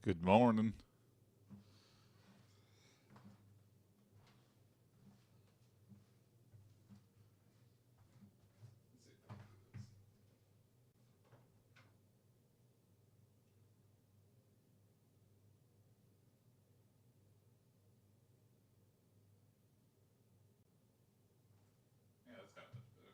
Good morning. Yeah, that's got much better.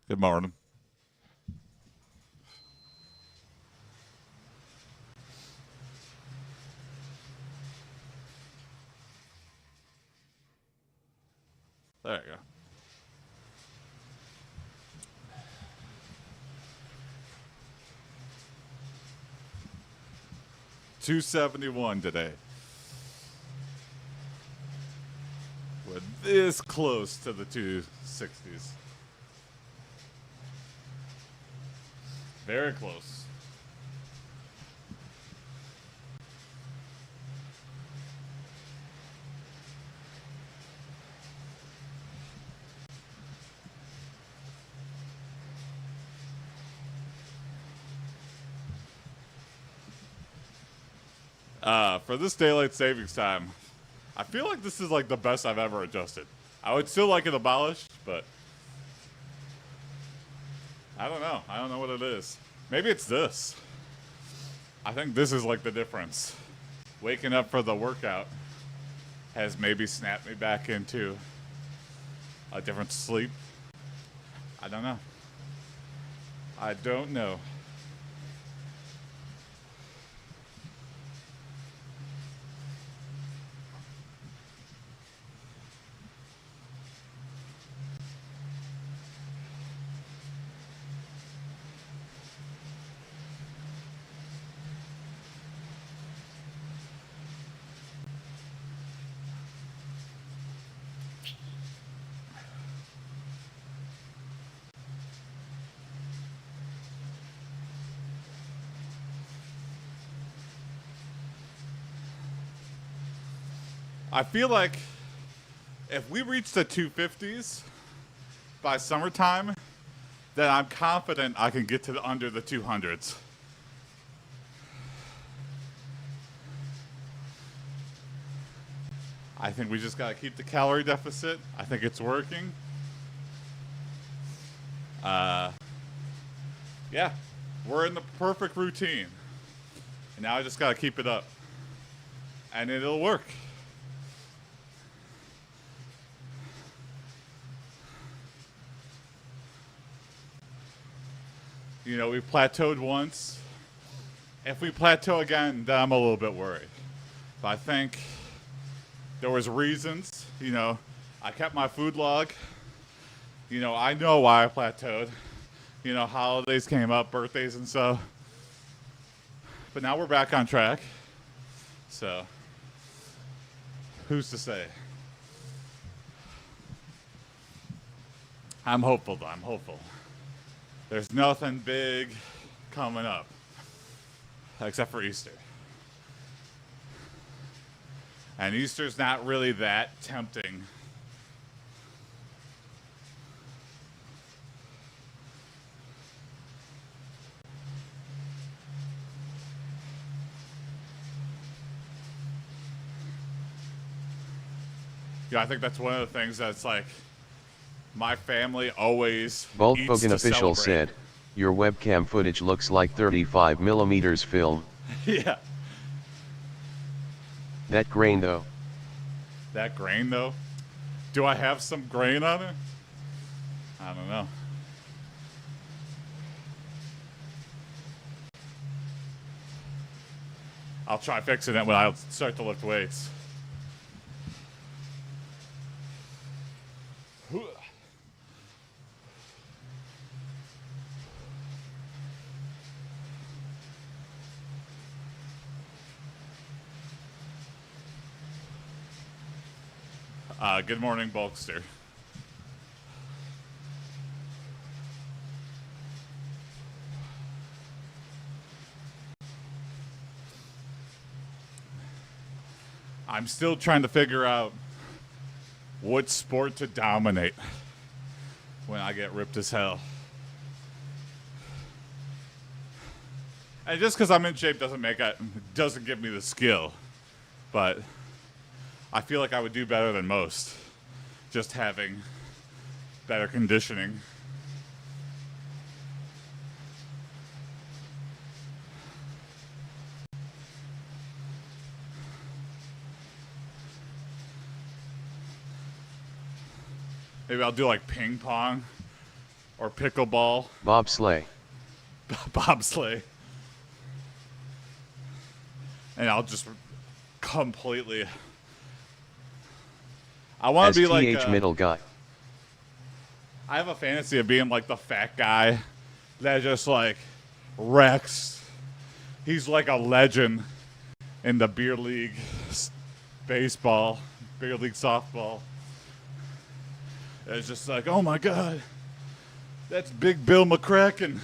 Good morning. There you go. 271 today. We're this close to the 260s. Very close. For this daylight savings time, I feel like this is like the best I've ever adjusted. I would still like it abolished, but I don't know. I don't know what it is. Maybe it's this. I think this is like the difference. Waking up for the workout has maybe snapped me back into a different sleep. I don't know. I don't know. I feel like if we reach the 250s by summertime, then I'm confident I can get to under the 200s. I think we just got to keep the calorie deficit. I think it's working. Yeah, we're in the perfect routine. And now I just got to keep it up. And it'll work. You know, we've plateaued once. If we plateau again, then I'm a little bit worried. But I think there was reasons. You know, I kept my food log. You know, I know why I plateaued. You know, holidays came up, birthdays and stuff. But now we're back on track. So, who's to say? I'm hopeful, though. I'm hopeful. There's nothing big coming up, except for Easter. And Easter's not really that tempting. Yeah, I think that's one of the things that's like, my family always Bulk eats Hogan to official celebrate. said, your webcam footage looks like 35mm film. Yeah. That grain though. That grain, though? Do I have some grain on it? I don't know. I'll try fixing it when I start to lift weights. Good morning, Bulkster. I'm still trying to figure out what sport to dominate when I get ripped as hell. And just because I'm in shape doesn't give me the skill. But I feel like I would do better than most just having better conditioning. Maybe I'll do like ping pong or pickleball. Bobsleigh. Bobsleigh. And I'll just completely... I want to be like STH middle guy. I have a fantasy of being like the fat guy that just like wrecks. He's like a legend in the beer league baseball, beer league softball. It's just like, oh my God, that's Big Bill McCracken.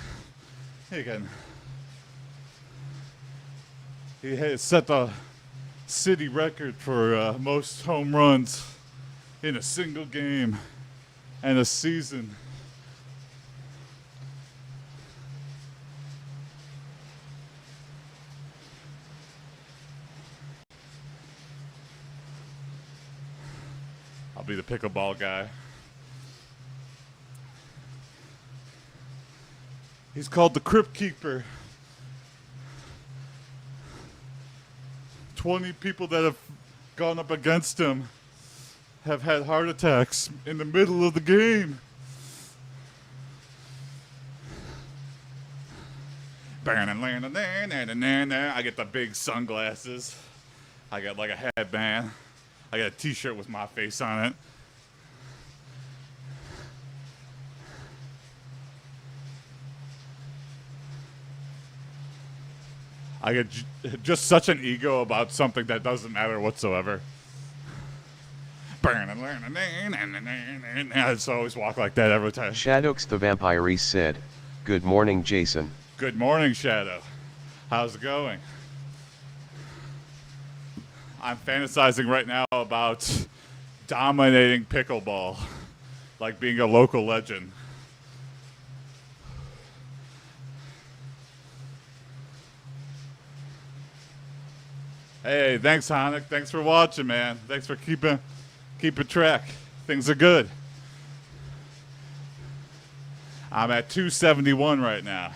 He has set the city record for most home runs in a single game and a season. I'll be the pickleball guy. He's called the Crypt Keeper. 20 people that have gone up against him have had heart attacks in the middle of the game. I get the big sunglasses. I got like a headband. I got a t-shirt with my face on it. I get just such an ego about something that doesn't matter whatsoever. I just always walk like that every time. Shadows the Vampire said, "Good morning, Jason." Good morning, Shadow. How's it going? I'm fantasizing right now about dominating pickleball, like being a local legend. Hey, thanks, Hanik. Thanks for watching, man. Thanks for keeping track. Things are good. I'm at 271 right now.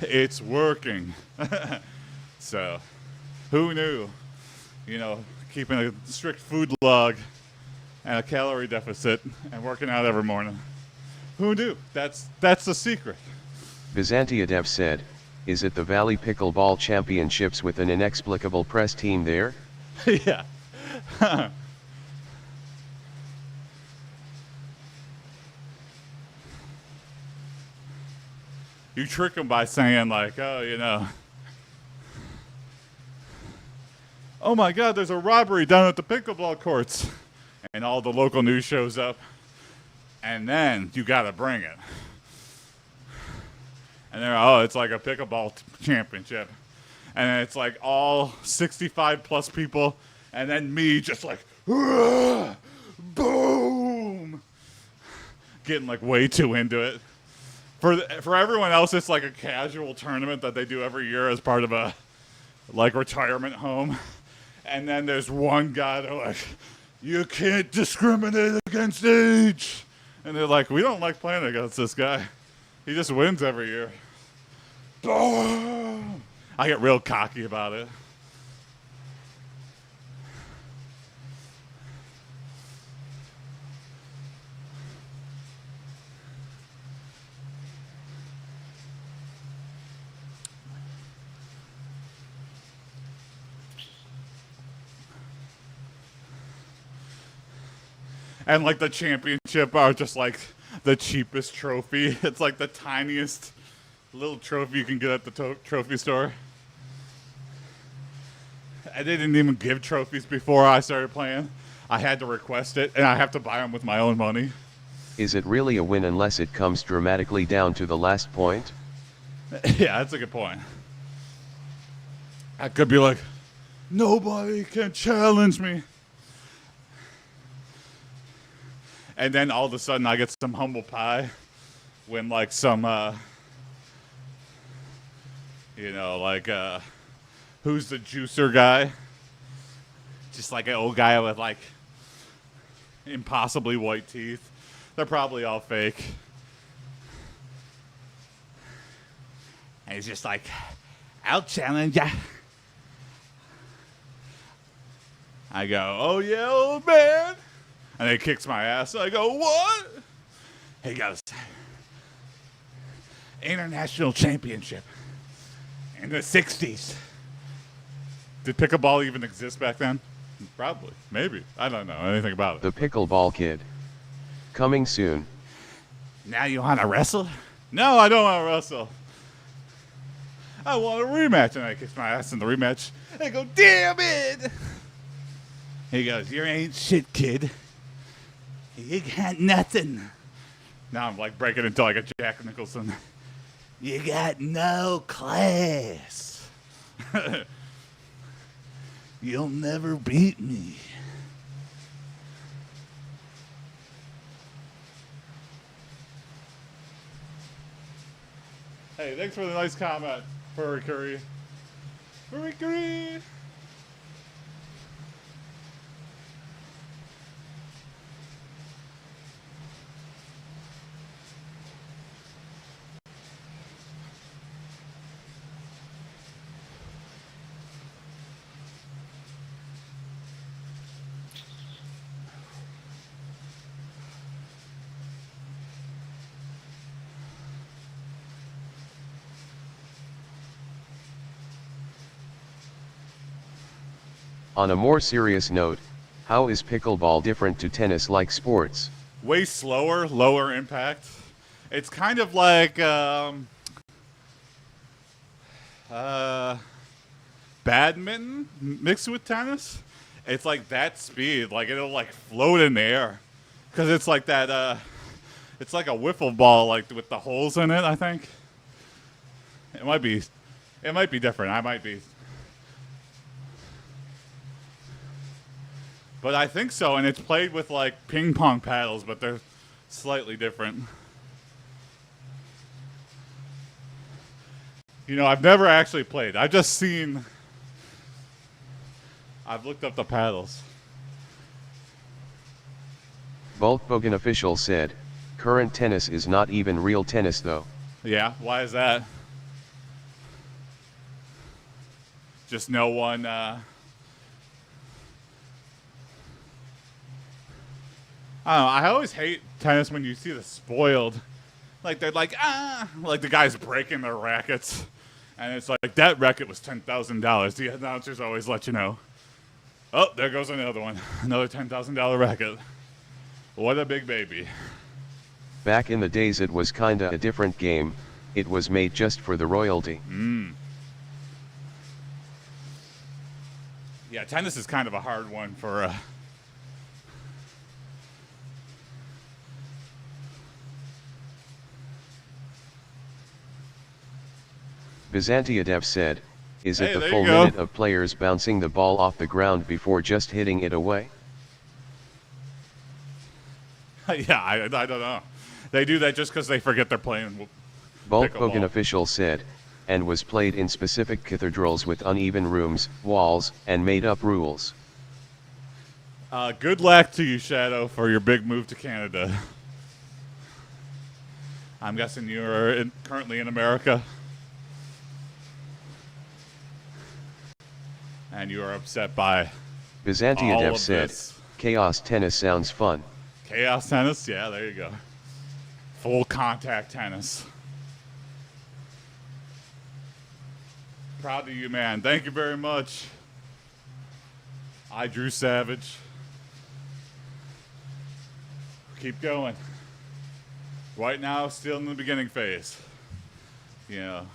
It's working. So, who knew? You know, keeping a strict food log and a calorie deficit and working out every morning. Who knew? That's the secret. Byzantiadev said, "Is it the Valley Pickleball Championships with an inexplicable press team there?" Yeah. You trick them by saying like, oh, you know, oh my God, there's a robbery down at the pickleball courts. And all the local news shows up. And then you got to bring it. And they're, oh, it's like a pickleball championship. And then it's like all 65 plus people. And then me just like, boom. Getting like way too into it. For everyone else, it's like a casual tournament that they do every year as part of a like retirement home. And then there's one guy that like, you can't discriminate against age. And they're like, we don't like playing against this guy. He just wins every year. I get real cocky about it. And like the championship are just like the cheapest trophy. It's like the tiniest little trophy you can get at the trophy store. And they didn't even give trophies before I started playing. I had to request it, and I have to buy them with my own money. Is it really a win unless it comes dramatically down to the last point? Yeah, that's a good point. I could be like, Nobody can challenge me. And then all of a sudden I get some humble pie when like some, who's the juicer guy? Just like an old guy with like impossibly white teeth. They're probably all fake. And he's just like, I'll challenge ya. I go, oh yeah, old man. And he kicks my ass. I go, what? He goes, international championship in the 60s. Did pickleball even exist back then? Probably. Maybe. I don't know anything about it. The Pickleball Kid. Coming soon. Now you want to wrestle? No, I don't want to wrestle. I want a rematch. And I kicked my ass in the rematch. I go, damn it. He goes, you ain't shit, kid. You got nothing. Now I'm like breaking into like a Jack Nicholson. You got no class. You'll never beat me. Hey, thanks for the nice comment, Furry Curry. Furry Curry. On a more serious note, how is pickleball different to tennis-like sports? Way slower, lower impact. It's kind of like badminton mixed with tennis. It's like that speed, like it'll like float in the air, because it's like that. It's like a wiffle ball, like with the holes in it. I think it might be different. I might be. But I think so, and it's played with like ping pong paddles, but they're slightly different. You know, I've never actually played. I've just seen. I've looked up the paddles. Volkswagen official said, current tennis is not even real tennis though. Yeah, why is that? Just no one. I don't know, I always hate tennis when you see the spoiled. Like, they're like, like the guy's breaking their rackets. And it's like, that racket was $10,000. The announcers always let you know. Oh, there goes another one. Another $10,000 racket. What a big baby. Back in the days it was kinda a different game, it was made just for the royalty. Yeah, tennis is kind of a hard one for... Byzantiadev said, is it Hey, the there full you go. minute of players bouncing the ball off the ground before just hitting it away? Yeah, I don't know. They do that just because they forget they're playing Volkswagen pickleball. official said, and was played in specific cathedrals with uneven rooms, walls, and made-up rules. Good luck to you, Shadow, for your big move to Canada. I'm guessing you're currently in America. And you are upset by all Byzantiadev of said, this. chaos tennis sounds fun. Chaos tennis? Yeah, there you go. Full contact tennis. Proud of you, man. Thank you very much. I Drew Savage. Keep going. Right now, still in the beginning phase. You know,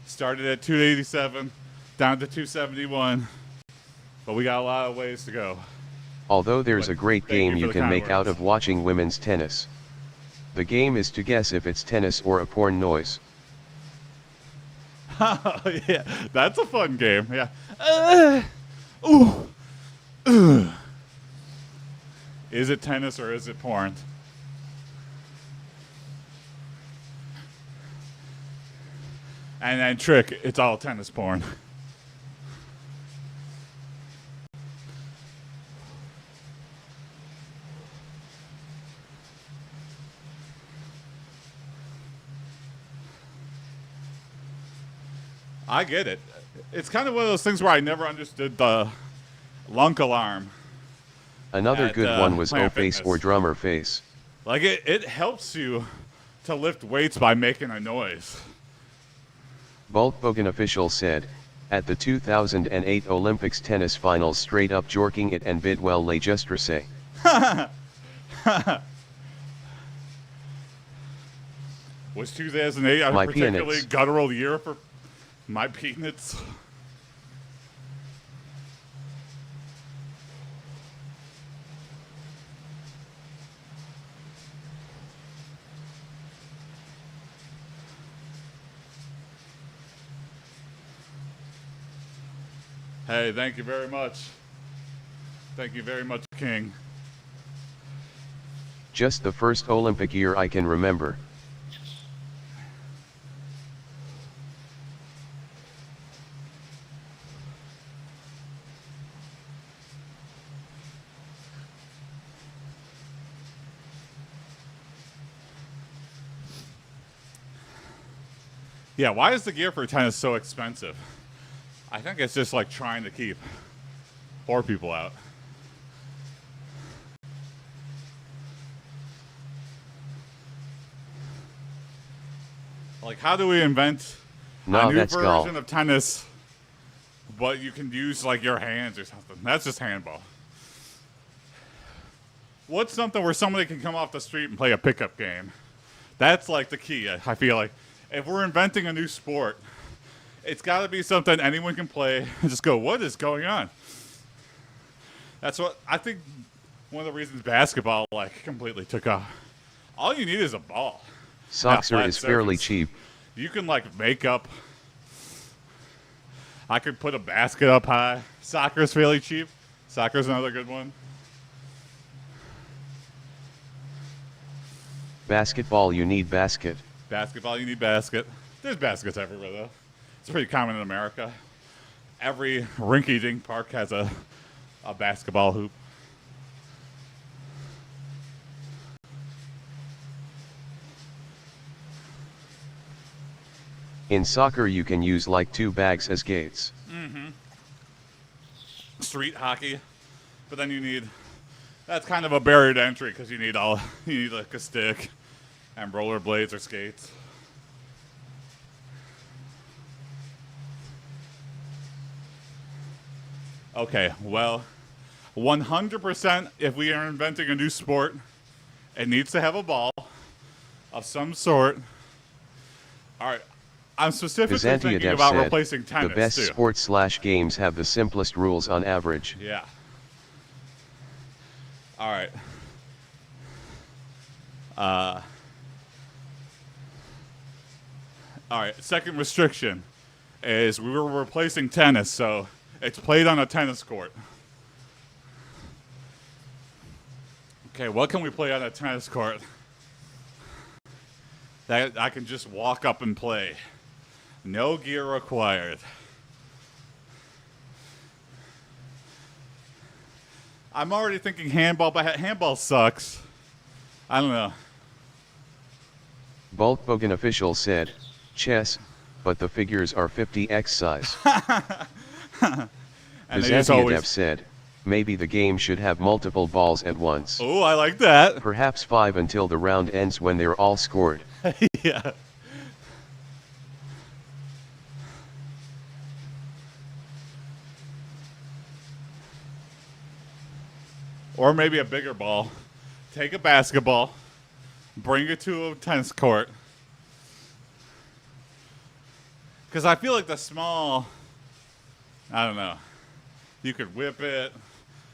started at 287, down to 271, but we got a lot of ways to go. Although there's a great game you can make out words. of watching women's tennis. The game is to guess if it's tennis or a porn noise. Yeah, that's a fun game. Yeah. Ooh. Ugh. Is it tennis or is it porn? And then trick, it's all tennis porn. I get it. It's kind of one of those things where I never understood the lunk alarm. Another good one was O-face or drummer face. Like, it helps you to lift weights by making a noise. Bulk Bogan official said, at the 2008 Olympics tennis finals straight up jorking it and bid well les justres. Was 2008 a My particularly peanuts. guttural year for my peanuts? Hey, thank you very much. Thank you very much, King. Just the first Olympic year I can remember. Yeah, why is the gear for tennis so expensive? I think it's just like trying to keep poor people out. Like, how do we invent a Nah, new that's version golf. of tennis, but you can use like your hands or something? That's just handball. What's something where somebody can come off the street and play a pickup game? That's like the key. I feel like if we're inventing a new sport, it's got to be something anyone can play and just go, what is going on? That's what I think. One of the reasons basketball like completely took off. All you need is a ball. Soccer flat is fairly surface. cheap. You can like make up. I could put a basket up high. Soccer's fairly cheap. Soccer's another good one. Basketball you need basket. Basketball, you need basket. There's baskets everywhere though. It's pretty common in America. Every rinky-dink park has a basketball hoop. In soccer you can use like 2 bags as gates. Street hockey, but then you need. That's kind of a barrier to entry because you need like a stick and rollerblades or skates. Okay, well, 100% if we are inventing a new sport, it needs to have a ball of some sort. All right, I'm specifically thinking Byzantiadev about said, replacing tennis the best too. sports/games have the simplest rules on average. Yeah. All right. All right, second restriction is we were replacing tennis, so it's played on a tennis court. Okay, what can we play on a tennis court that I can just walk up and play? No gear required. I'm already thinking handball, but handball sucks. I don't know. Bulk Bogan official said, chess, but the figures are 50x size. And they just always. Byzantiadev said, maybe the game should have multiple balls at once. Oh, I like that. Perhaps 5 until the round ends when they're all scored. Yeah. Or maybe a bigger ball. Take a basketball, bring it to a tennis court. Because I feel like the small, I don't know. You could whip it.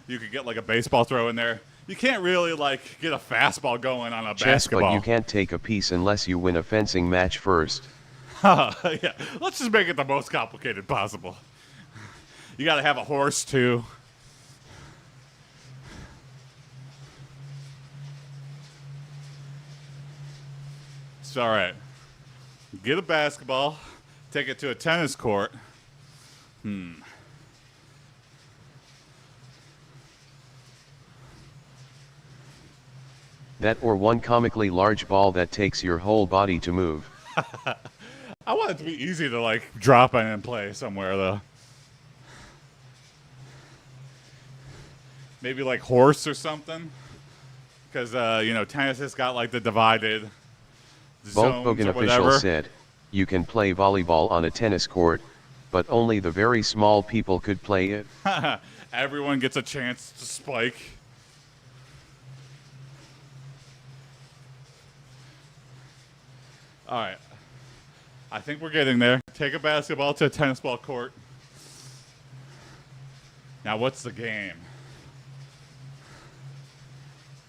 You could get like a baseball throw in there. You can't really like get a fastball going on a Chess, basketball. but you can't take a piece unless you win a fencing match first. Yeah, let's just make it the most complicated possible. You got to have a horse too. It's all right. Get a basketball, take it to a tennis court. That or one comically large ball that takes your whole body to move. I want it to be easy to like drop in and play somewhere though. Maybe like horse or something, because you know, tennis has got like the divided zones Volkswagen or official whatever. said, you can play volleyball on a tennis court, but only the very small people could play it. Everyone gets a chance to spike. All right. I think we're getting there. Take a basketball to a tennis ball court. Now, what's the game?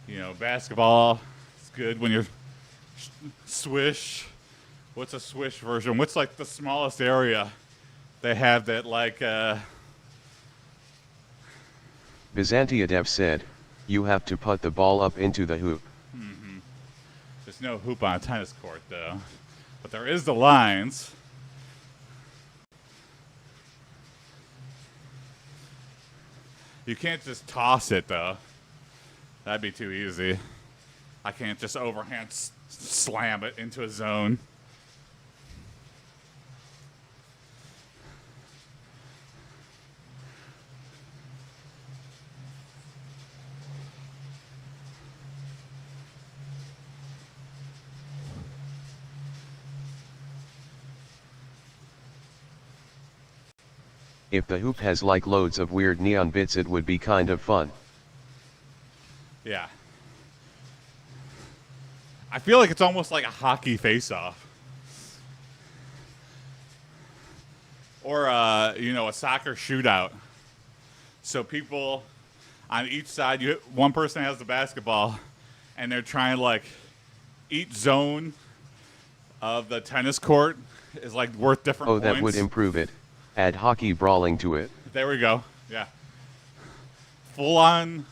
You know, basketball is good when you're swish. What's a swish version? What's like the smallest area they have that like Byzantiadev said, you have to put the ball up into the hoop. There's no hoop on a tennis court, though. But there is the lines. You can't just toss it, though. That'd be too easy. I can't just overhand slam it into a zone. If the hoop has like loads of weird neon bits, it would be kind of fun. Yeah. I feel like it's almost like a hockey face-off. Or, you know, a soccer shootout. So people on each side, one person has the basketball, and they're trying to, like, each zone of the tennis court is, like, worth different points. Oh, that would improve it. Add hockey brawling to it. There we go. Yeah. Full-on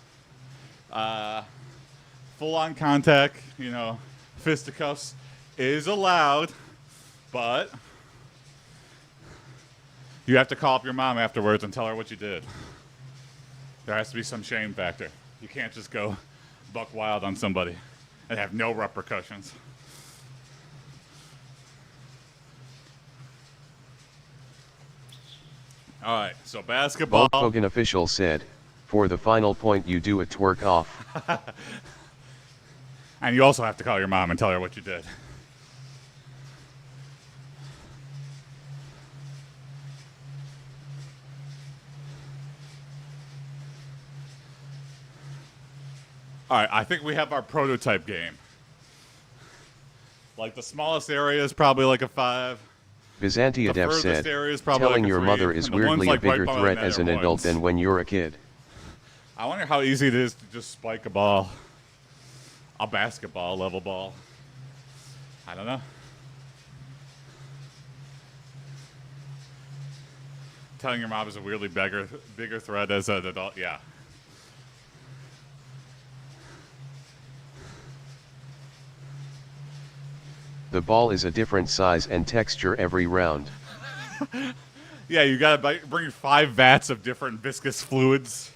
contact, you know, fisticuffs is allowed, but you have to call up your mom afterwards and tell her what you did. There has to be some shame factor. You can't just go buck wild on somebody and have no repercussions. All right, so basketball. Volkswagen official said, for the final point you do a twerk off. And you also have to call your mom and tell her what you did. All right, I think we have our prototype game. Like the smallest area is probably like a 5. Byzantiadev said, telling your mother is weirdly a bigger threat as an adult than when you're a kid. I wonder how easy it is to just spike a ball. A basketball level ball. I don't know. Telling your mom is a weirdly bigger threat as an adult, yeah. The ball is a different size and texture every round. Yeah, you gotta bring 5 vats of different viscous fluids.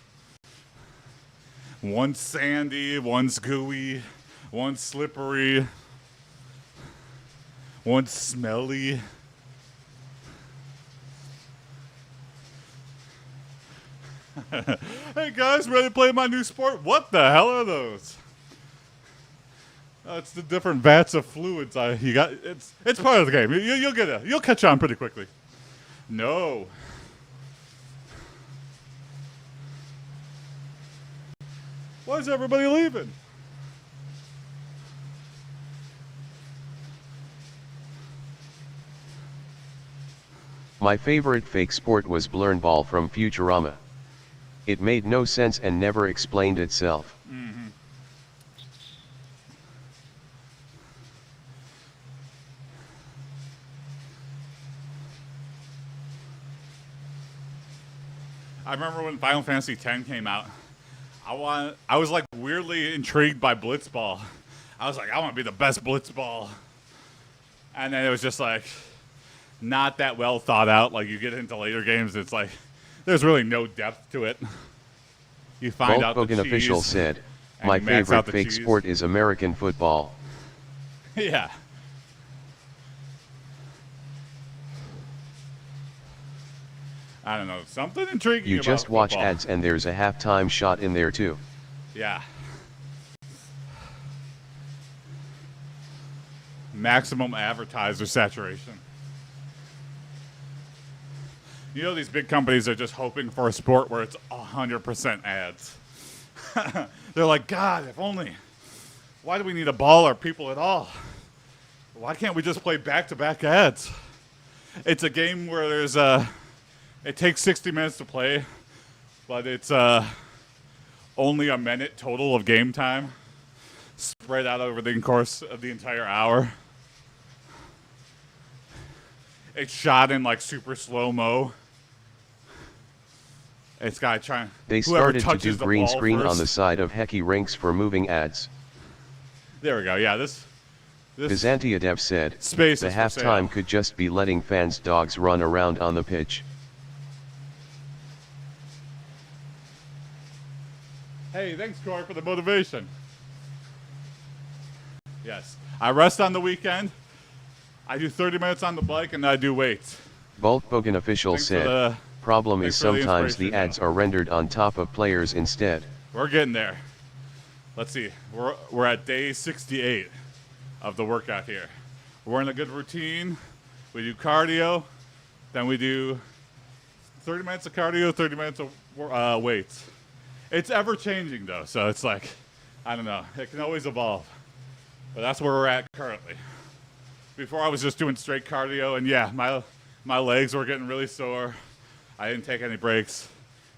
One's sandy, one's gooey, one's slippery, one's smelly. Hey guys, ready to play my new sport? What the hell are those? It's the different vats of fluids you got. It's part of the game. You'll get it. You'll catch on pretty quickly. No. Why is everybody leaving? My favorite fake sport was Blurnball from Futurama. It made no sense and never explained itself. Mm-hmm. I remember when Final Fantasy X came out. I was like weirdly intrigued by Blitzball. I was like, I want to be the best Blitzball. And then it was just like not that well thought out. Like you get into later games, it's like there's really no depth to it. You find out the cheese. Bogan official said, "My favorite fake sport is American football." Yeah. I don't know, something intriguing. You about just watch football. ads and there's a halftime shot in there too. Yeah. Maximum advertiser saturation. You know, these big companies are just hoping for a sport where it's 100% ads. They're like, God, if only. Why do we need a ball or people at all? Why can't we just play back-to-back ads? It's a game where there's it takes 60 minutes to play, but it's only a minute total of game time, spread out over the course of the entire hour. It's shot in like super slow-mo. It's got trying. They started to do green screen on the side of Hecky rinks for moving ads. There we go. Yeah, this Byzantiadev said, space the halftime could just be letting fans' dogs run around on the pitch. Hey, thanks, Corey, for the motivation. Yes. I rest on the weekend. I do 30 minutes on the bike, and I do weights. Bolt Bogan official said, problem is sometimes the ads are rendered on top of players instead. We're getting there. Let's see. We're at day 68 of the workout here. We're in a good routine. We do cardio. Then we do 30 minutes of cardio, 30 minutes of weights. It's ever changing though, so it's like, I don't know. It can always evolve. But that's where we're at currently. Before I was just doing straight cardio, and yeah, my legs were getting really sore. I didn't take any breaks.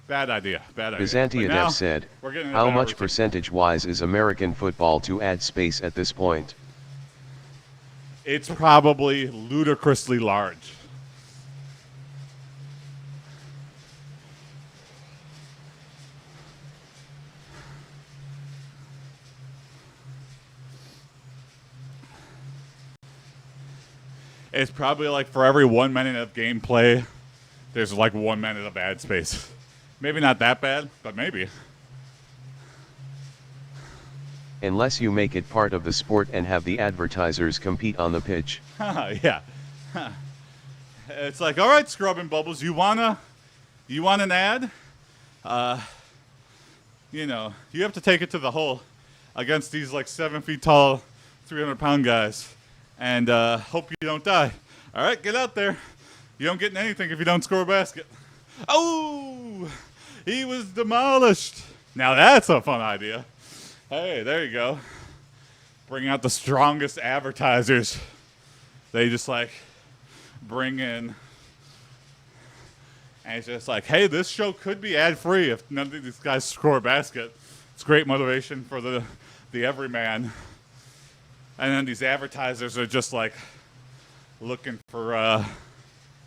Bad idea. Byzantiadev said, how much percentage-wise is American football to ad space at this point? It's probably ludicrously large. It's probably like for every 1 minute of gameplay, there's like 1 minute of ad space. Maybe not that bad, but maybe. Unless you make it part of the sport and have the advertisers compete on the pitch. Yeah. It's like, all right, Scrub and Bubbles, you want an ad? You know, you have to take it to the hole against these like 7 feet tall, 300-pound guys. And hope you don't die. All right, get out there. You don't get anything if you don't score a basket. Oh, he was demolished. Now that's a fun idea. Hey, there you go. Bring out the strongest advertisers. They just like bring in. And it's just like, hey, this show could be ad-free if none of these guys score a basket. It's great motivation for the everyman. And then these advertisers are just like looking for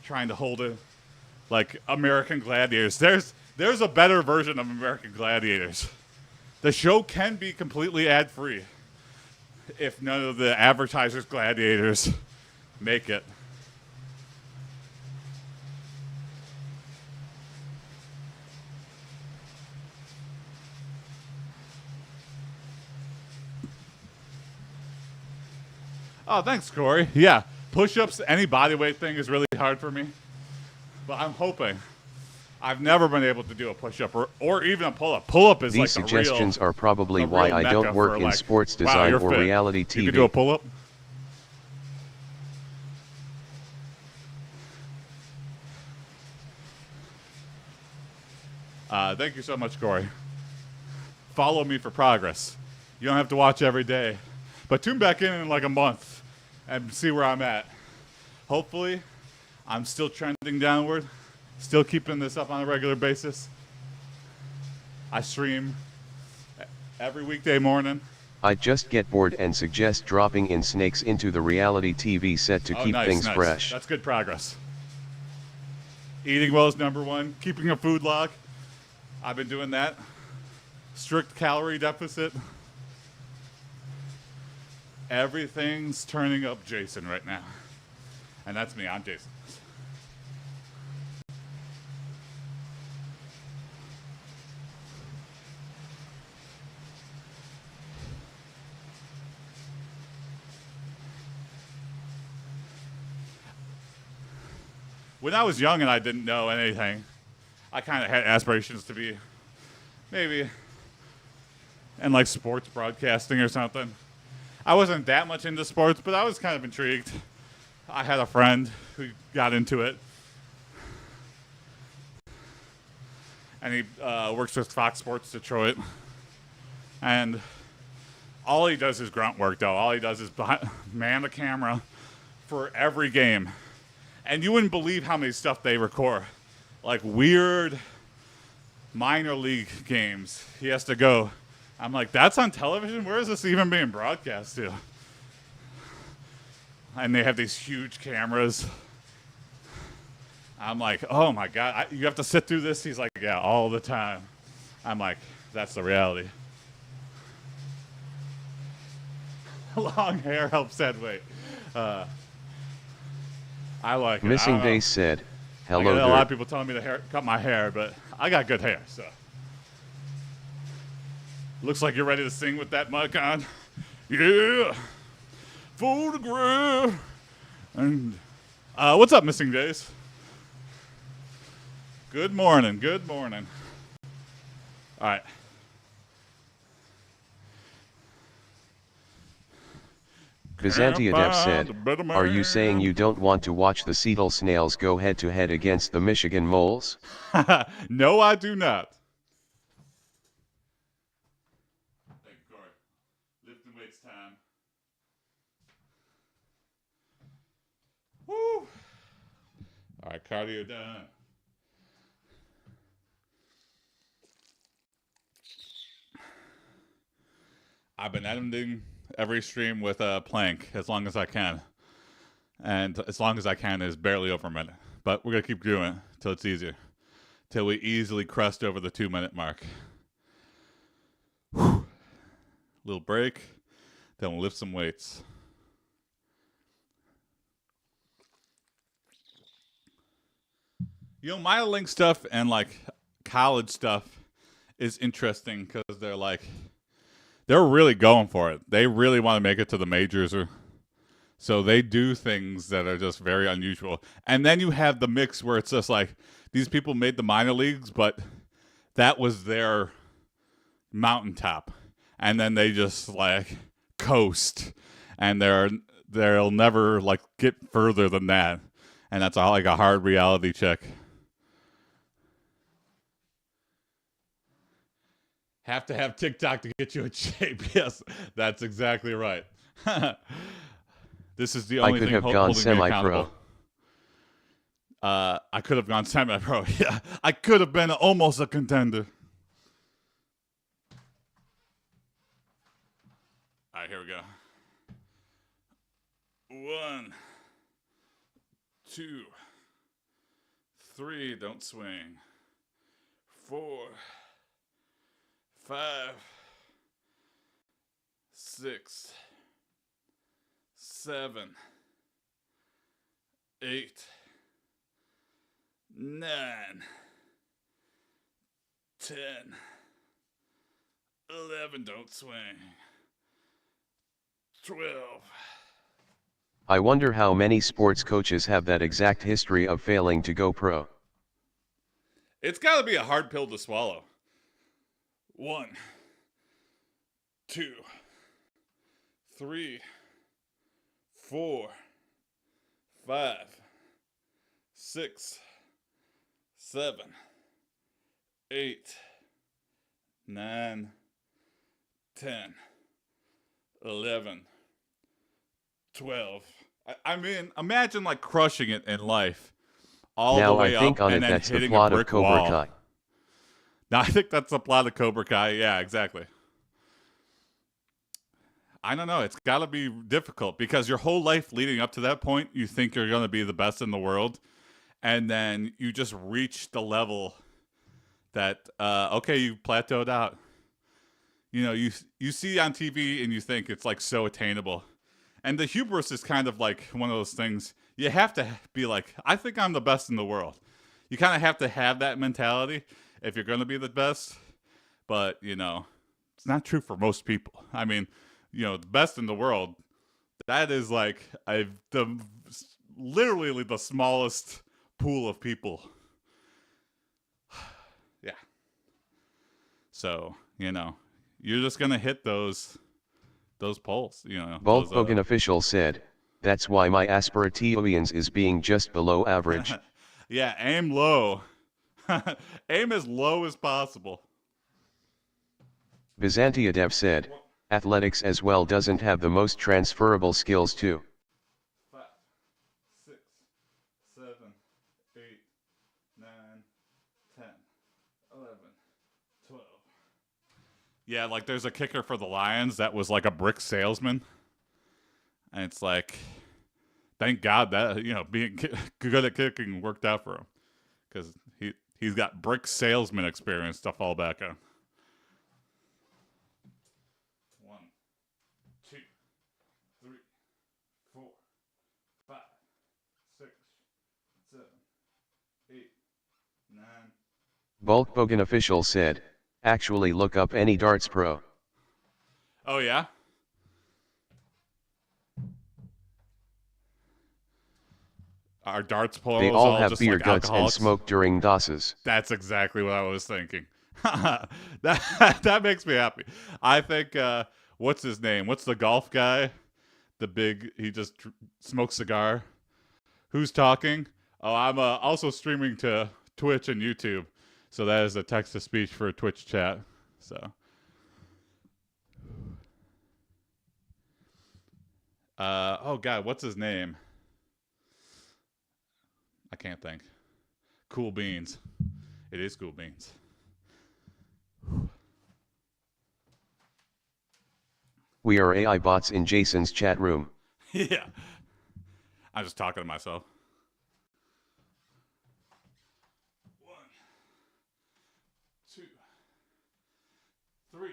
trying to hold it like American Gladiators. There's a better version of American Gladiators. The show can be completely ad-free if none of the advertisers' gladiators make it. Oh, thanks, Corey. Yeah, push-ups, any bodyweight thing is really hard for me. But I'm hoping. I've never been able to do a push-up or even a pull-up. Pull-up is These like suggestions are probably why I don't work in sports design or reality TV. You could do a pull-up? Thank you so much, Corey. Follow me for progress. You don't have to watch every day. But tune back in like a month and see where I'm at. Hopefully, I'm still trending downward, still keeping this up on a regular basis. I stream every weekday morning. I just get bored and suggest dropping in snakes into the reality TV set to keep things fresh. That's good progress. Eating well is number one. Keeping a food log. I've been doing that. Strict calorie deficit. Everything's turning up Jason right now. And that's me. I'm Jason. When I was young and I didn't know anything, I kind of had aspirations to be maybe in like sports broadcasting or something. I wasn't that much into sports, but I was kind of intrigued. I had a friend who got into it, and he works with Fox Sports Detroit. And all he does is grunt work, though. All he does is man the camera for every game. And you wouldn't believe how many stuff they record. Like weird minor league games. He has to go. I'm like, that's on television? Where is this even being broadcast to? And they have these huge cameras. I'm like, oh my God, you have to sit through this? He's like, yeah, all the time. I'm like, that's the reality. Long hair helps that weight. I like it. Missing Days said, hello I get a there. lot of people telling me to cut my hair, but I got good hair, so. Looks like you're ready to sing with that mic on. Yeah. Photograph. And what's up, Missing Days? Good morning. Good morning. All right. Byzantiadev said, are you saying you don't want to watch the Seattle Snails go head-to-head against the Michigan Moles? No, I do not. Thank you, Corey. Lifting weights time. Woo! All right, cardio done. I've been editing every stream with a plank as long as I can. And as long as I can is barely over a minute. But we're going to keep doing it till it's easier. Till we easily crest over the 2-minute mark. Whew. Little break. Then we'll lift some weights. You know, MyoLink stuff and like college stuff is interesting because they're really going for it. They really want to make it to the majors, so they do things that are just very unusual. And then you have the mix where it's just like these people made the minor leagues, but that was their mountaintop, and then they just like coast, and they'll never like get further than that, and that's all like a hard reality check. Have to have TikTok to get you in shape. Yes, that's exactly right. This is the only thing holding me accountable. I could have gone semi-pro. Yeah, I could have been almost a contender. All right, here we go. 1, 2, 3, don't swing. 4, 5, 6, 7, 8, 9, 10, 11, don't swing. 12. I wonder how many sports coaches have that exact history of failing to go pro. It's got to be a hard pill to swallow. 1, 2, 3, 4, 5, 6, 7, 8, 9, 10, 11, 12. I mean, imagine like crushing it in life all the way up and then hitting a brick wall. Now, I think that's the plot of Cobra Kai. Yeah, exactly. I don't know. It's got to be difficult because your whole life leading up to that point, you think you're going to be the best in the world. And then you just reach the level that okay, you plateaued out. You know, you see on TV and you think it's like so attainable. And the hubris is kind of like one of those things you have to be like, I think I'm the best in the world. You kind of have to have that mentality if you're going to be the best. But, you know, it's not true for most people. I mean, you know, the best in the world, that is like literally the smallest pool of people. Yeah. So, you know, you're just going to hit those poles, you know. Bulk Hogan official said, that's why my aspirations is being just below average. Yeah, aim low. Aim as low as possible. Byzantiadev said, athletics as well doesn't have the most transferable skills too. 5, 6, 7, 8, 9, 10, 11, 12. Yeah, like there's a kicker for the Lions that was like a brick salesman. And it's like, thank God that, you know, being good at kicking worked out for him. Because he's got brick salesman experience to fall back on. 1, 2, 3, 4, 5, 6, 7, 8, 9. Bulk Hogan official said, actually look up any darts pro. Oh, yeah? Are darts pros They all have just beer like guts and alcoholics? smoke during DOSes. That's exactly what I was thinking. that makes me happy. I think, what's his name? What's the golf guy? The big, he just smokes cigar. Who's talking? Oh, I'm also streaming to Twitch and YouTube. So that is a text-to-speech for a Twitch chat. So. Oh, God, what's his name? I can't think. Cool Beans. It is Cool Beans. We are AI bots in Jason's chat room. Yeah. I'm just talking to myself. 1, 2, 3,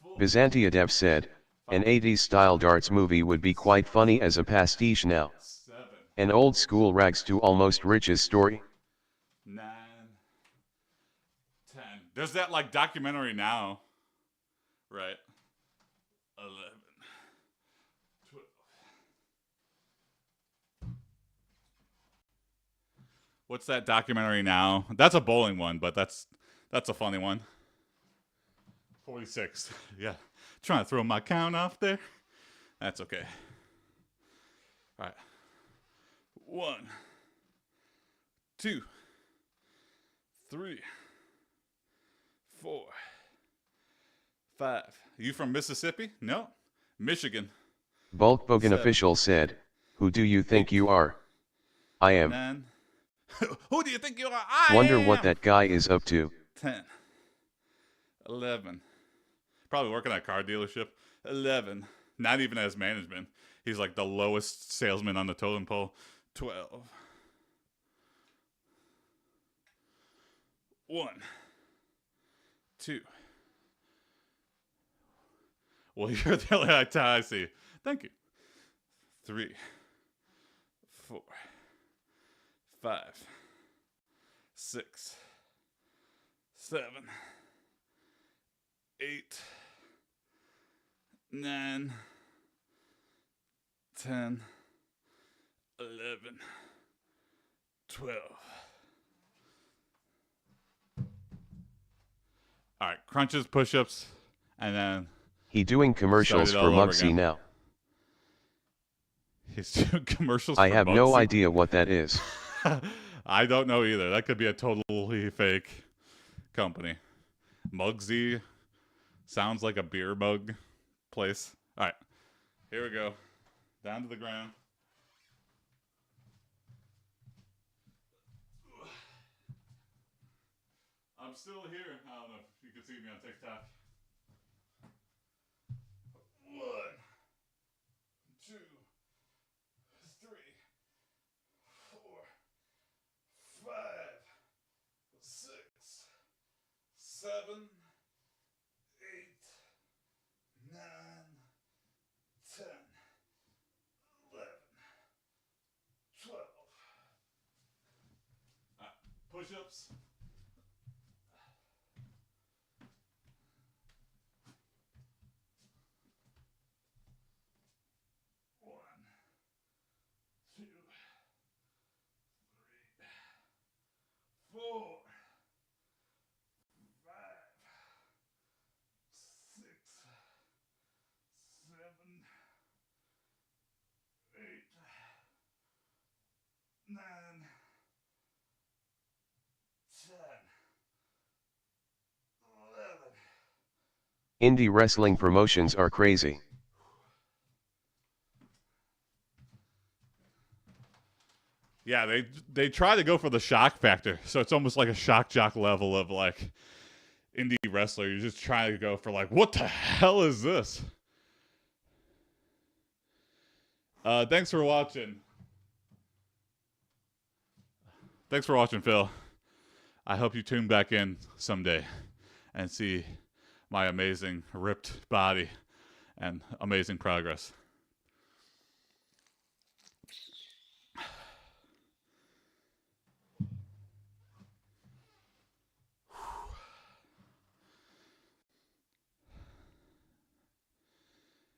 4. Byzantiadev said, an 80s style darts movie would be quite funny as a pastiche now. 7, An old school rags to almost riches story. 9, 10. There's that like documentary now, right? 11, 12. What's that documentary now? That's a bowling one, but that's a funny one. 46. Yeah. Trying to throw my count off there. That's okay. All right. 1, 2, 3, 4, 5. You from Mississippi? No. Michigan. Bulk Hogan 7. official said, who do you think you are? I am. 9. Who do you think you are? I Wonder am. what that guy is up to. 10. 11. Probably working at a car dealership. 11. Not even as management. He's like the lowest salesman on the totem pole. 12. 1, 2. Well, you're the only I see. Thank you. 3, 4, 5, 6, 7, 8, 9, 10, 11, 12. All right, crunches, push-ups, and then He doing commercials Start it for all over Mugsy again. now. he's doing commercials. I for have no Bugsy. idea what that is. I don't know either. That could be a totally fake company. Mugsy sounds like a beer mug place. All right, here we go. Down to the ground. I'm still here. I don't know if you can see me on TikTok. 1, 2, 3, 4, 5, 6, push-ups. One, two, three, 4, 5, 6, 7, 8, 9, 10, 11. Indie wrestling promotions are crazy. Yeah, they try to go for the shock factor, so it's almost like a shock jock level of like indie wrestler. You're just trying to go for like, what the hell is this? Thanks for watching. Thanks for watching, Phil. I hope you tune back in someday and see my amazing ripped body and amazing progress.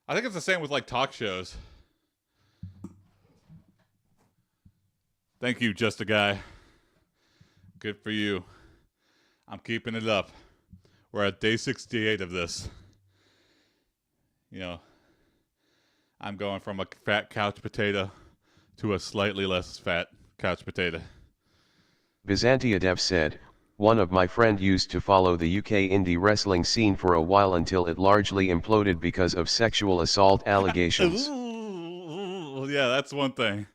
I think it's the same with like talk shows. Thank you, Just a Guy. Good for you. I'm keeping it up. We're at day 68 of this. You know, I'm going from a fat couch potato to a slightly less fat couch potato. Byzantiadev said, one of my friend used to follow the UK indie wrestling scene for a while until it largely imploded because of sexual assault allegations. Ooh, yeah, that's one thing.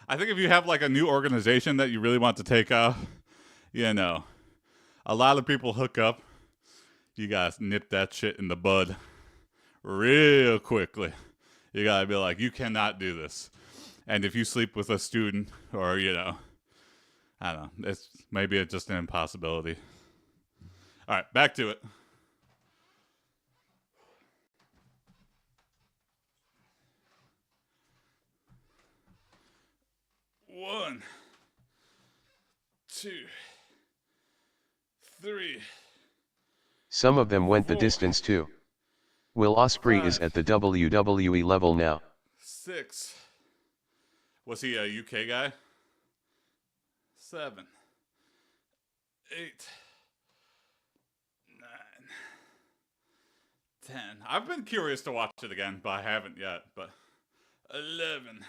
I think if you have like a new organization that you really want to take off, you know, a lot of people hook up. You guys nip that shit in the bud real quickly. You gotta be like, you cannot do this. And if you sleep with a student or, you know, I don't know, it's just an impossibility. All right, back to it. One, 2, 3. Some of them went the distance too. Will Ospreay is 5, at the WWE level now. 6. Was he a UK guy? 7, 8, 9, 10. I've been curious to watch it again, but I haven't yet. But 11.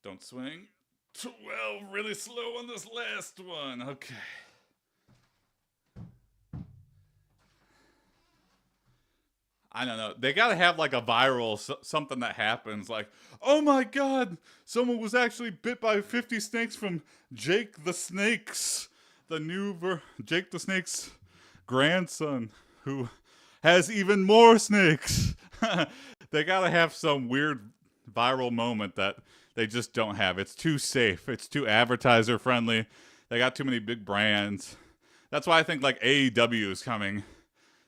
Don't swing. 12. Really slow on this last one. Okay. I don't know. They gotta have like a viral something that happens. Like, oh my God, someone was actually bit by 50 snakes from Jake the Snake's, the new Jake the Snake's grandson, who has even more snakes. They gotta have some weird viral moment that they just don't have. It's too safe. It's too advertiser friendly. They got too many big brands. That's why I think like AEW is coming.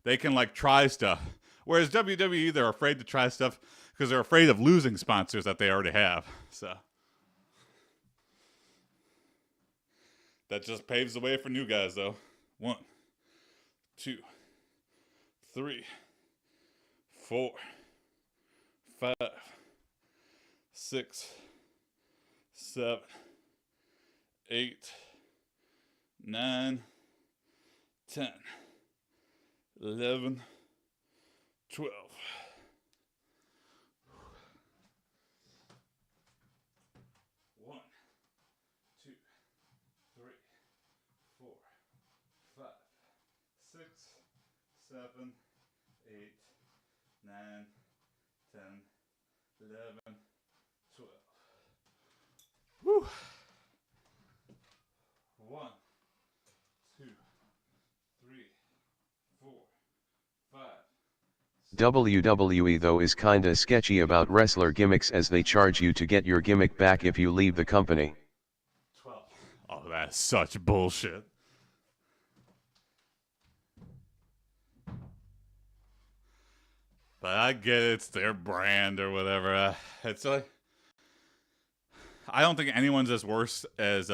They can like try stuff. Whereas WWE, they're afraid to try stuff because they're afraid of losing sponsors that they already have. So that just paves the way for new guys, though. 1, 2, 3, 4, 5, 6, 7, 8, 9, 10, 11, 12. One, 2, 3, 4, 5, 6, 7, 8, 9, 10, 11, 12. Whew. 1, 2, 3, 4, 5. WWE though is kinda sketchy about wrestler gimmicks as they charge you to get your gimmick back if you leave the company. 12. Oh, that's such bullshit. But I get it, it's their brand or whatever. It's like, I don't think anyone's as worse as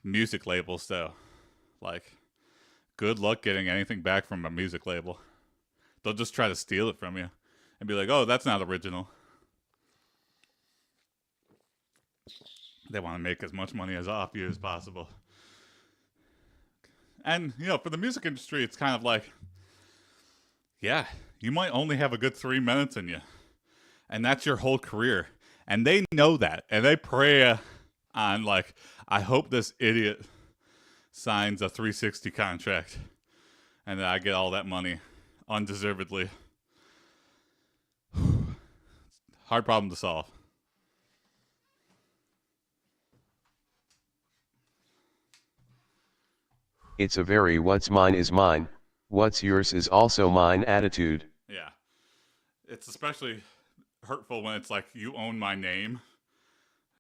music labels, though. Like, good luck getting anything back from a music label. They'll just try to steal it from you and be like, oh, that's not original. They want to make as much money as off you as possible. And, you know, for the music industry, it's kind of like, yeah, you might only have a good 3 minutes in you. And that's your whole career. And they know that. And they prey on, like, I hope this idiot signs a 360 contract and that I get all that money undeservedly. Hard problem to solve. It's a very what's mine is mine, what's yours is also mine attitude. Yeah. It's especially hurtful when it's like, you own my name.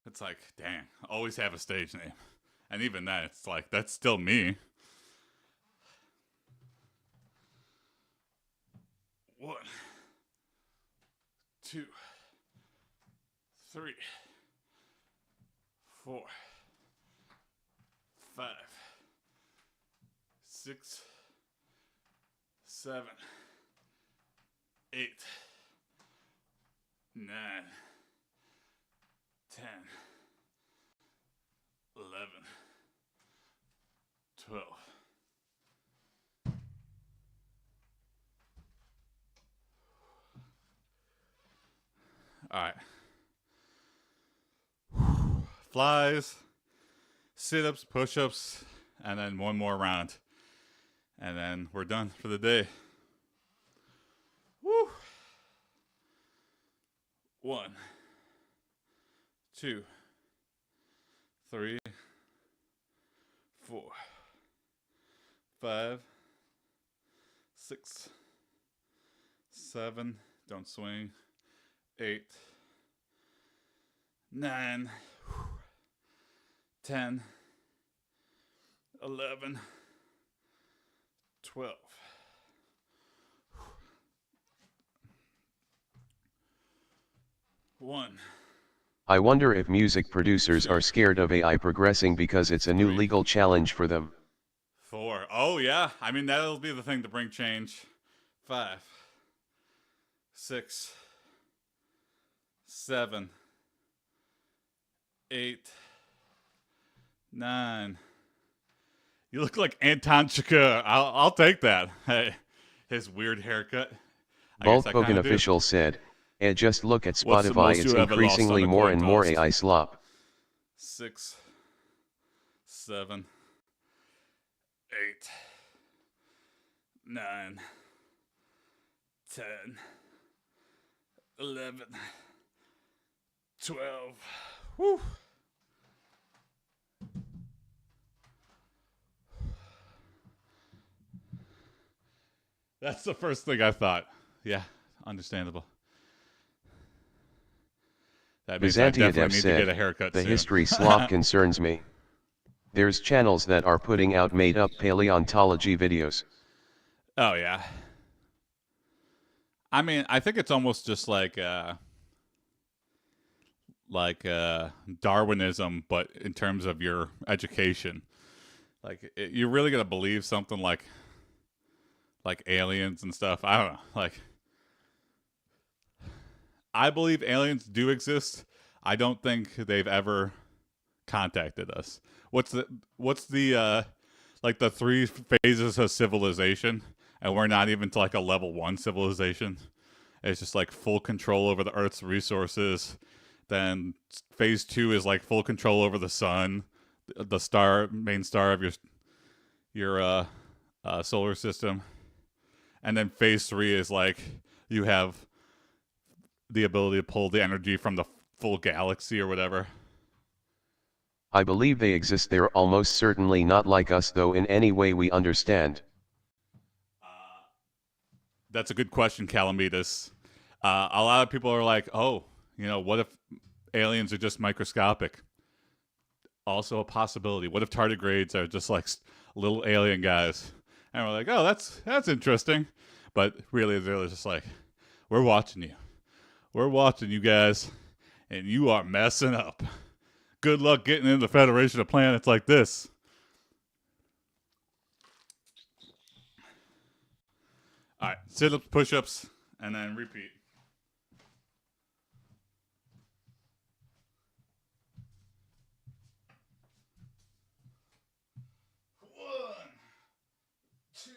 It's like, dang, always have a stage name. And even that, it's like, that's still me. 1, 2, 3, 4, 5, 6, 7, 8, 9, 10, 11, 12. All right. Flies, sit-ups, push-ups, and then one more round. And then we're done for the day. Woo! 1, 2, 3, 4, 5, 6, 7, don't swing, 8, 9, 10, 11, 12. One. I wonder if music producers are scared of AI progressing because it's a new legal challenge for them. 4. Oh, yeah. I mean, that'll be the thing to bring change. 5, 6, 7, 8, 9. You look like Anton Chigurh. I'll take that. Hey, his weird haircut. Both Bogan official said, just look at Spotify, it's increasingly more and more AI slop. 6, 7, 8, 9, 10, 11, 12. Whew. That's the first thing I thought. Yeah, understandable. That means I definitely need to get a haircut the soon. History slop concerns me. There's channels that are putting out made-up paleontology videos. Oh, yeah. I mean, I think it's almost just like Darwinism, but in terms of your education. Like, you're really going to believe something like aliens and stuff? I don't know. Like, I believe aliens do exist. I don't think they've ever contacted us. What's the like the 3 phases of civilization, and we're not even to like a level 1 civilization. It's just like full control over the Earth's resources. Then phase 2 is like full control over the sun, the main star of your solar system. And then phase 3 is like you have the ability to pull the energy from the full galaxy or whatever. I believe they exist. They're almost certainly not like us, though, in any way we understand. That's a good question, Calamitas. A lot of people are like, oh, you know, what if aliens are just microscopic? Also a possibility. What if tardigrades are just like little alien guys? And we're like, oh, that's interesting. But really, they're just like, we're watching you. We're watching you guys, and you are messing up. Good luck getting into the Federation of Planets like this. All right, sit-ups, push-ups, and then repeat. 1, 2,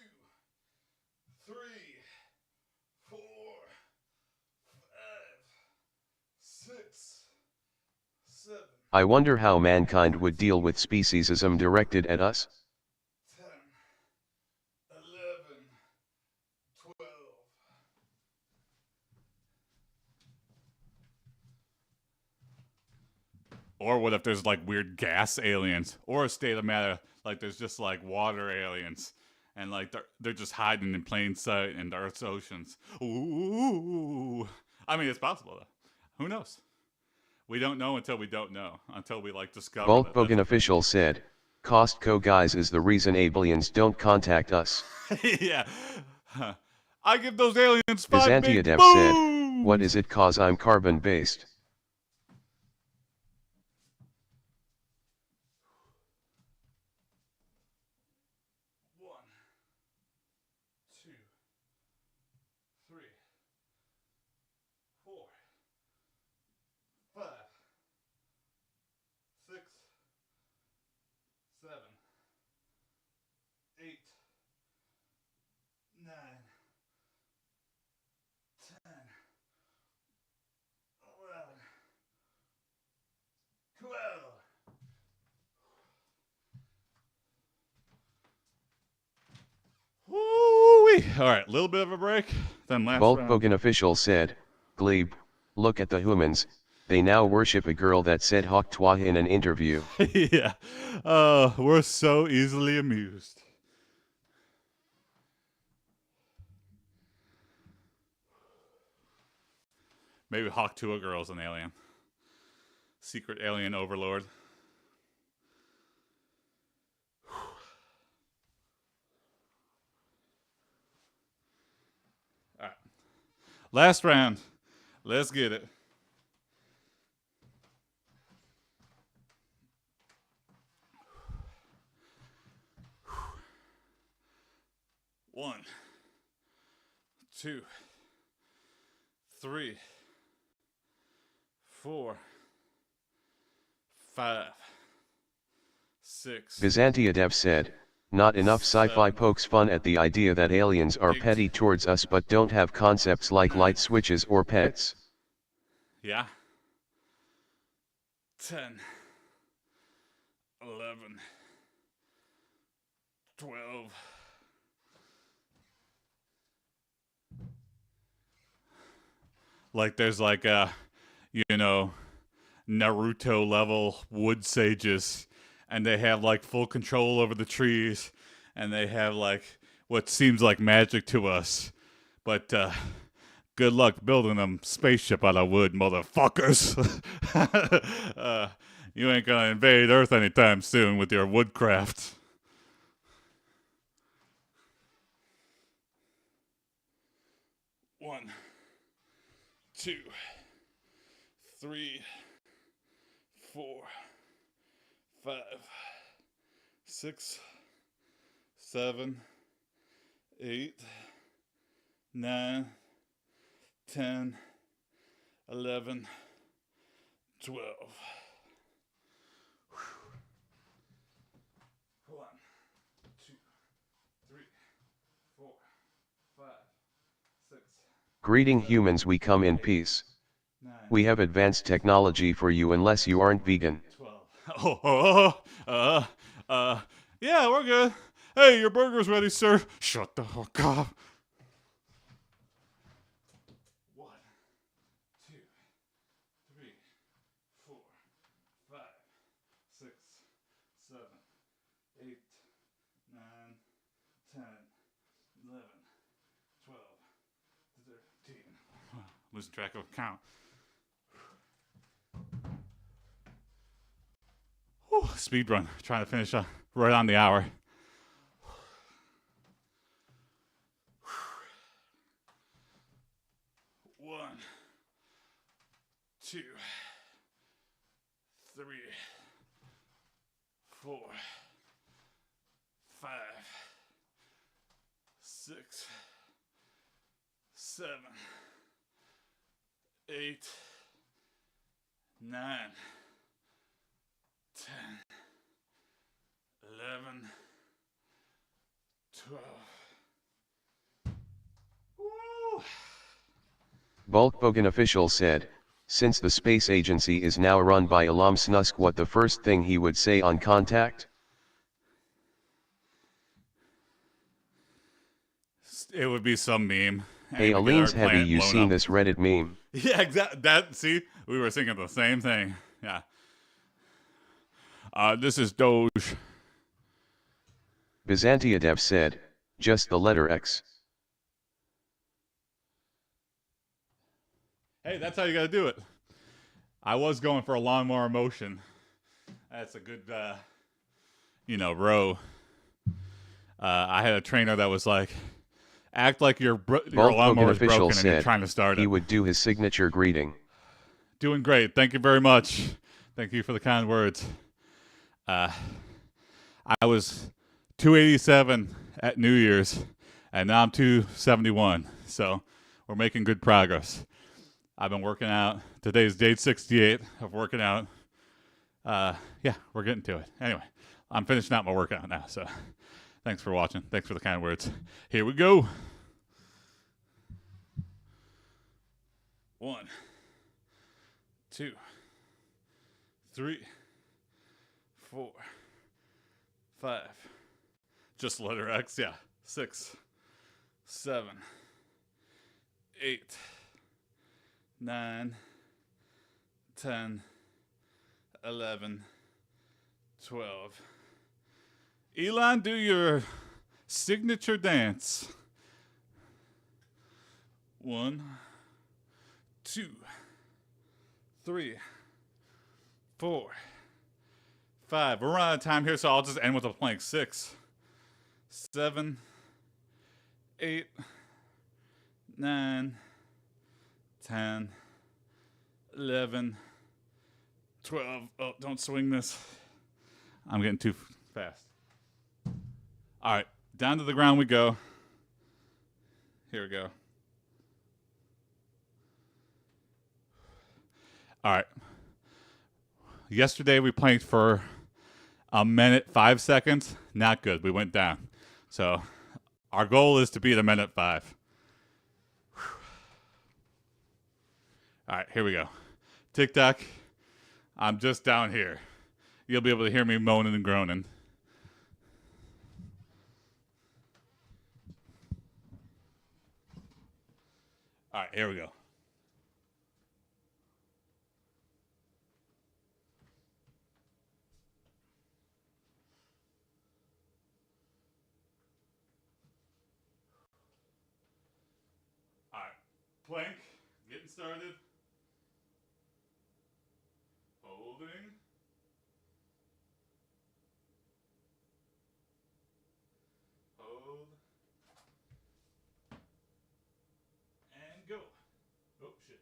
3, 4, 5, 6, 7. I wonder how mankind would deal with speciesism directed at us. 10, 11, 12. Or what if there's like weird gas aliens, or a state of matter like there's just like water aliens, and like they're just hiding in plain sight in the Earth's oceans. Ooh, I mean it's possible though. Who knows? We don't know until we don't know. Until we like discover that. Volkswagen official said, Costco guys is the reason aliens don't contact us. Yeah. I give those aliens 5 big Byzantiadev booms. said, what is it cause I'm carbon based? 1, 2, 3, 4, 5, 6, 7, 8, 9, 10, 11, 12. Woo-wee. All right, a little bit of a break, then last round. Volkswagen official said, Glebe, look at the humans, they now worship a girl that said hawk toi in an interview. Yeah, we're so easily amused. Maybe Hawk Tua girl's an alien. Secret alien overlord. All right. Last round. Let's get it. One, 2, 3, 4, 5, 6. Byzantiadev said, not enough sci-fi pokes fun at the idea that aliens are petty towards us but don't have concepts like light switches or pets. Yeah. 10, 11, 12. Like there's like a, Naruto level wood sages, and they have like full control over the trees, and they have like what seems like magic to us. But good luck building them spaceship out of wood, motherfuckers. You ain't gonna invade Earth anytime soon with your woodcraft. One, 2, 3, 4, 5, 6, 7, 8, 9, 10, 11, 12. 1, 2, 3, 4, 5, 6. Greeting humans, we come in peace. 9, We have advanced technology for you unless you aren't vegan. 12. Yeah, we're good. Hey, your burger's ready, sir. Shut the fuck up. 1, 2, 3, 4, 5, 6, 7, 8, 9, 10, 11, 12, 13. Losing track of count. Whew, speed run. Trying to finish right on the hour. One, 2, 3, 4, 5, 6, 7, 8, 9, 10, 11, 12. Woo! Volkswagen official said, since the space agency is now run by Elon Musk, what the first thing he would say on contact? It would be some meme. Hey, Aline's heavy, you seen this Reddit meme? Yeah, exactly. See, we were thinking the same thing. Yeah. This is Doge. Byzantiadev said, just the letter X. Hey, that's how you gotta do it. I was going for a lawnmower motion. That's a good, row. I had a trainer that was like, act like your lawnmower is broken and you're trying to start it. He would do his signature greeting. Doing great. Thank you very much. Thank you for the kind words. I was 287 at New Year's, and now I'm 271. So we're making good progress. I've been working out. Today's day 68 of working out. Yeah, we're getting to it. Anyway, I'm finishing out my workout now. So thanks for watching. Thanks for the kind words. Here we go. 1, 2, 3, 4, 5. Just letter X, yeah. 6, 7, 8, 9, 10, 11, 12. Elon, do your signature dance. 1, 2, 3, 4, 5. We're running out of time here, so I'll just end with a plank. 6, 7, 8, 9, 10, 11, 12. Oh, don't swing this. I'm getting too fast. All right, down to the ground we go. Here we go. All right. Yesterday we planked for a minute 5 seconds. Not good. We went down. So our goal is to be at a minute 5. All right, here we go. Tick-tock. I'm just down here. You'll be able to hear me moaning and groaning. All right, here we go. All right, plank, getting started. Holding. Hold. And go. Oh, shit.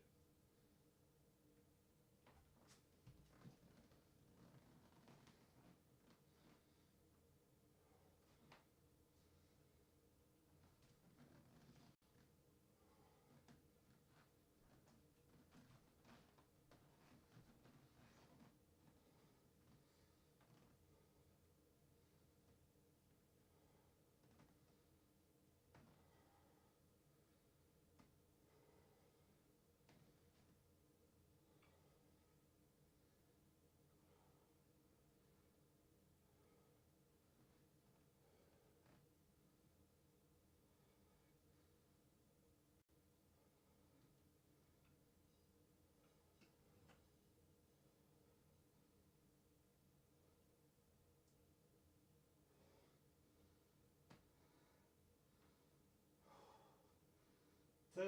Ten,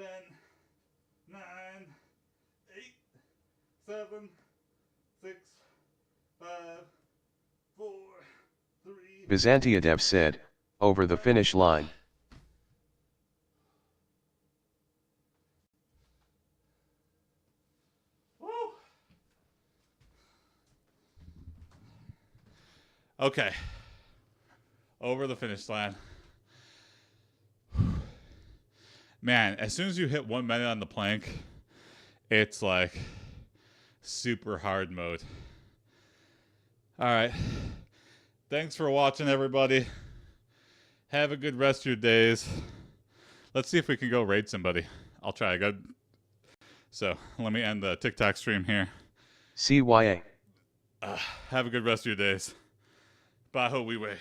9, 8, 7, 6, 5, 4, 3. Byzantiadev said, over the finish line. Woo! Okay. Over the finish line. Man, as soon as you hit 1 minute on the plank, it's like super hard mode. All right. Thanks for watching, everybody. Have a good rest of your days. Let's see if we can go raid somebody. I'll try. So let me end the TikTok stream here. CYA. Have a good rest of your days. Baho we way.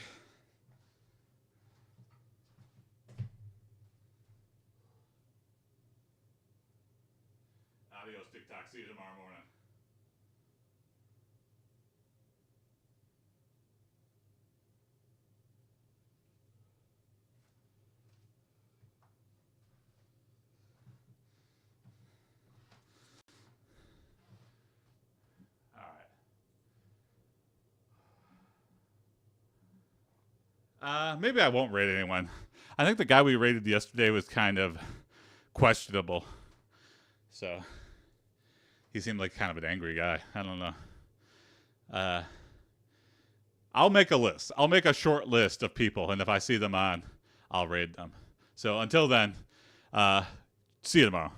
Adios, TikTok. See you tomorrow morning. Maybe I won't raid anyone. I think the guy we raided yesterday was kind of questionable. So he seemed like kind of an angry guy. I don't know. I'll make a list. I'll make a short list of people, and if I see them on, I'll raid them. So until then, see you tomorrow.